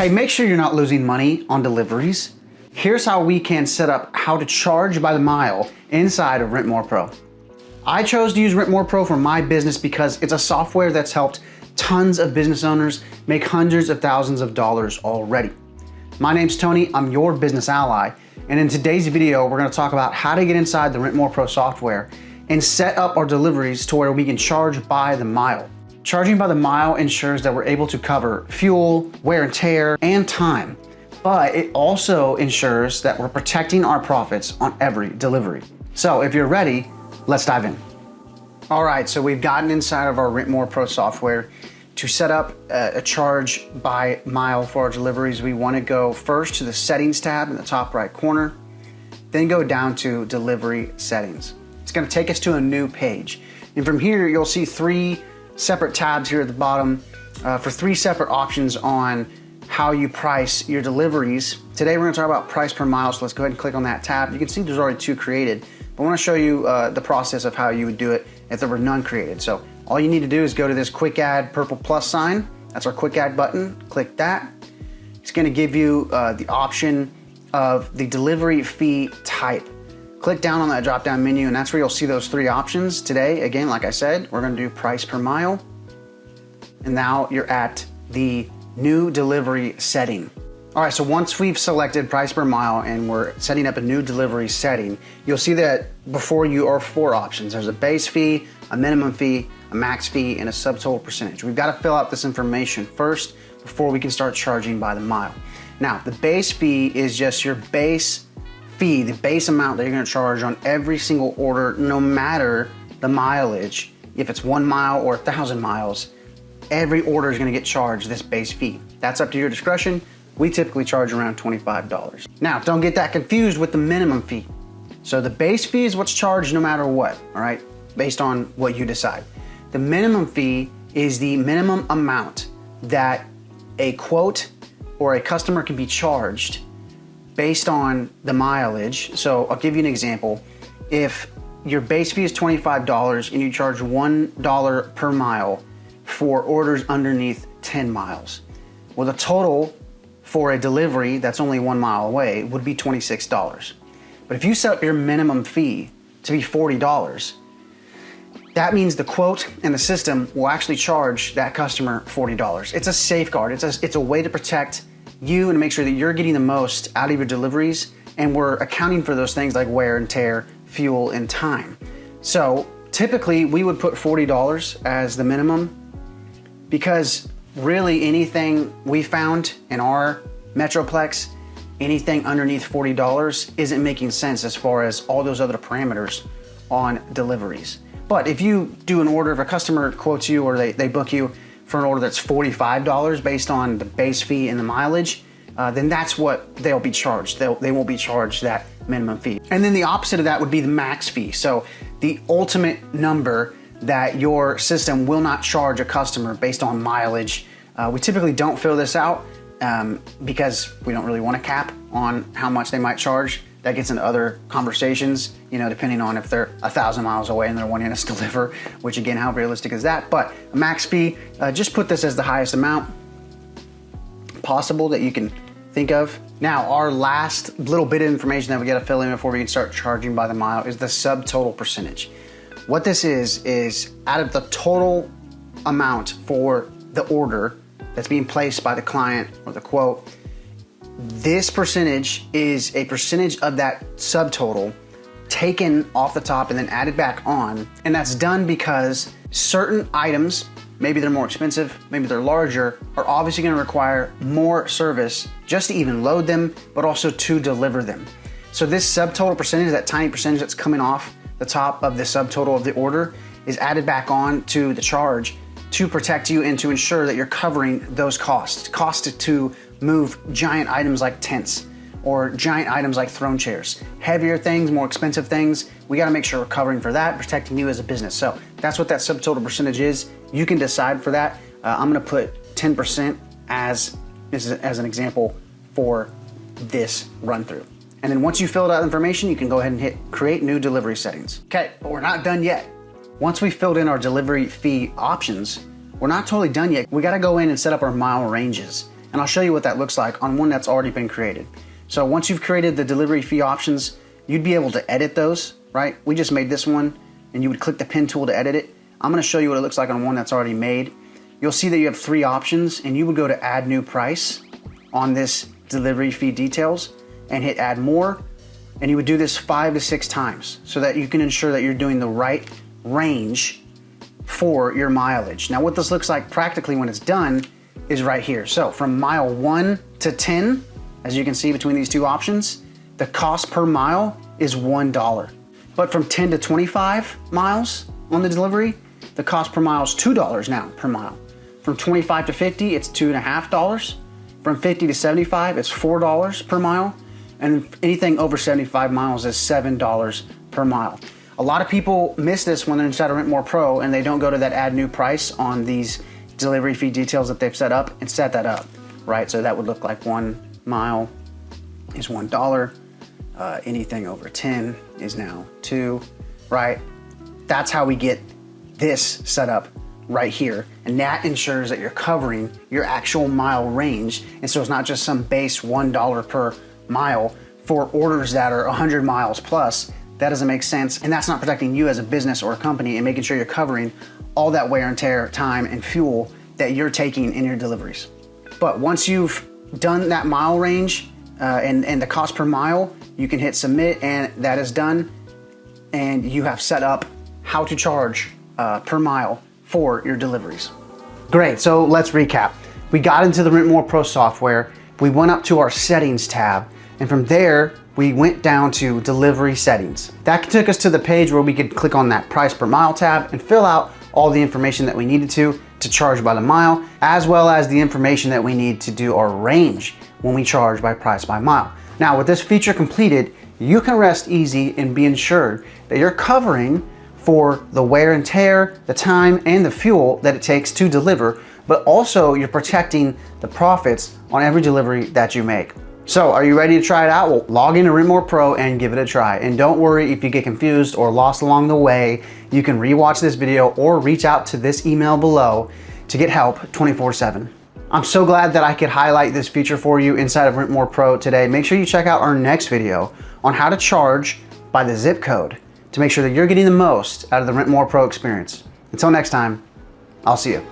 Hey, make sure you're not losing money on deliveries. Here's how we can set up how to charge by the mile inside of Rent More Pro. I chose to use Rent More Pro for my business because it's a software that's helped tons of business owners make hundreds of thousands of dollars already. My name's Tony, I'm your business ally, and in today's video, we're gonna talk about how to get inside the Rent More Pro software and set up our deliveries to where we can charge by the mile. Charging by the mile ensures that we're able to cover fuel, wear and tear, and time, but it also ensures that we're protecting our profits on every delivery. So if you're ready, let's dive in. All right, so we've gotten inside of our Rent More Pro software. To set up a charge by mile for our deliveries, we want to go first to the settings tab in the top right corner, then go down to delivery settings. It's going to take us to a new page. And from here, you'll see three separate tabs here at the bottom for three separate options on how you price your deliveries. Today, we're going to talk about price per mile. So let's go ahead and click on that tab. You can see there's already two created, but I want to show you the process of how you would do it if there were none created. So all you need to do is go to this quick add purple plus sign. That's our quick add button. Click that. It's going to give you the option of the delivery fee type. Click down on that drop down menu and that's where you'll see those three options. Today, again, like I said, we're going to do price per mile. And now you're at the new delivery setting. All right, so once we've selected price per mile and we're setting up a new delivery setting, you'll see that before you are four options. There's a base fee, a minimum fee, a max fee, and a subtotal percentage. We've got to fill out this information first before we can start charging by the mile. Now, the base fee is just your base fee, the base amount that you're going to charge on every single order, no matter the mileage. If it's 1 mile or 1,000 miles, every order is going to get charged this base fee. That's up to your discretion. We typically charge around $25. Now, don't get that confused with the minimum fee. So the base fee is what's charged no matter what, all right, based on what you decide. The minimum fee is the minimum amount that a quote or a customer can be charged based on the mileage. So I'll give you an example. If your base fee is $25 and you charge $1 per mile for orders underneath 10 miles, well, the total for a delivery that's only 1 mile away would be $26. But if you set up your minimum fee to be $40, that means the quote and the system will actually charge that customer $40. It's a safeguard. It's a way to protect you and make sure that you're getting the most out of your deliveries, and we're accounting for those things like wear and tear, fuel, and time. So typically we would put $40 as the minimum because really anything we found in our Metroplex, anything underneath $40 isn't making sense as far as all those other parameters on deliveries. But if you do an order, if a customer quotes you or they book you for an order that's $45 based on the base fee and the mileage, then that's what they'll be charged. They won't be charged that minimum fee. And then the opposite of that would be the max fee. So the ultimate number that your system will not charge a customer based on mileage. We typically don't fill this out because we don't really want to cap on how much they might charge. That gets into other conversations, you know, depending on if they're 1,000 miles away and they're wanting us to deliver, which again, how realistic is that? But a max fee, just put this as the highest amount possible that you can think of. Now, our last little bit of information that we got to fill in before we can start charging by the mile is the subtotal percentage. What this is out of the total amount for the order that's being placed by the client or the quote, this percentage is a percentage of that subtotal taken off the top and then added back on. And that's done because certain items, maybe they're more expensive, maybe they're larger, are obviously going to require more service just to even load them, but also to deliver them. So this subtotal percentage, that tiny percentage that's coming off the top of the subtotal of the order, is added back on to the charge to protect you and to ensure that you're covering those costs. Costs to move giant items like tents or giant items like throne chairs. Heavier things, more expensive things, we gotta make sure we're covering for that, protecting you as a business. So that's what that subtotal percentage is. You can decide for that. I'm gonna put 10% as an example for this run through. And then once you filled out information, you can go ahead and hit create new delivery settings. Okay, but we're not done yet. Once we filled in our delivery fee options, we're not totally done yet. We gotta go in and set up our mile ranges. And I'll show you what that looks like on one that's already been created. So once you've created the delivery fee options, you'd be able to edit those, right? We just made this one and you would click the pen tool to edit it. I'm gonna show you what it looks like on one that's already made. You'll see that you have 3 options and you would go to add new price on this delivery fee details and hit add more. And you would do this 5 to 6 times so that you can ensure that you're doing the right range for your mileage. Now what this looks like practically when it's done is right here. So from mile 1 to 10, as you can see between these 2 options, the cost per mile is $1. But from 10 to 25 miles on the delivery, the cost per mile is $2 now per mile. From 25 to 50, it's $2.50. From 50 to 75, it's $4 per mile. And anything over 75 miles is $7 per mile. A lot of people miss this when they're inside of Rent More Pro and they don't go to that add new price on these delivery fee details that they've set up and set that up, right? So that would look like 1 mile is $1. Anything over 10 is now 2, right? That's how we get this set up right here. And that ensures that you're covering your actual mile range. And so it's not just some base $1 per mile for orders that are 100 miles plus. That doesn't make sense. And that's not protecting you as a business or a company and making sure you're covering all that wear and tear, time and fuel that you're taking in your deliveries. But once you've done that mile range and the cost per mile, you can hit submit and that is done. And you have set up how to charge per mile for your deliveries. Great, so let's recap. We got into the Rent More Pro software, we went up to our settings tab, and from there, we went down to delivery settings. That took us to the page where we could click on that price per mile tab and fill out all the information that we needed to charge by the mile, as well as the information that we need to do our range when we charge by price by mile. Now, with this feature completed, you can rest easy and be ensured that you're covering for the wear and tear, the time, and the fuel that it takes to deliver, but also you're protecting the profits on every delivery that you make. So are you ready to try it out? Well, log into Rent More Pro and give it a try. And don't worry if you get confused or lost along the way, you can rewatch this video or reach out to this email below to get help 24/7. I'm so glad that I could highlight this feature for you inside of Rent More Pro today. Make sure you check out our next video on how to charge by the zip code to make sure that you're getting the most out of the Rent More Pro experience. Until next time, I'll see you.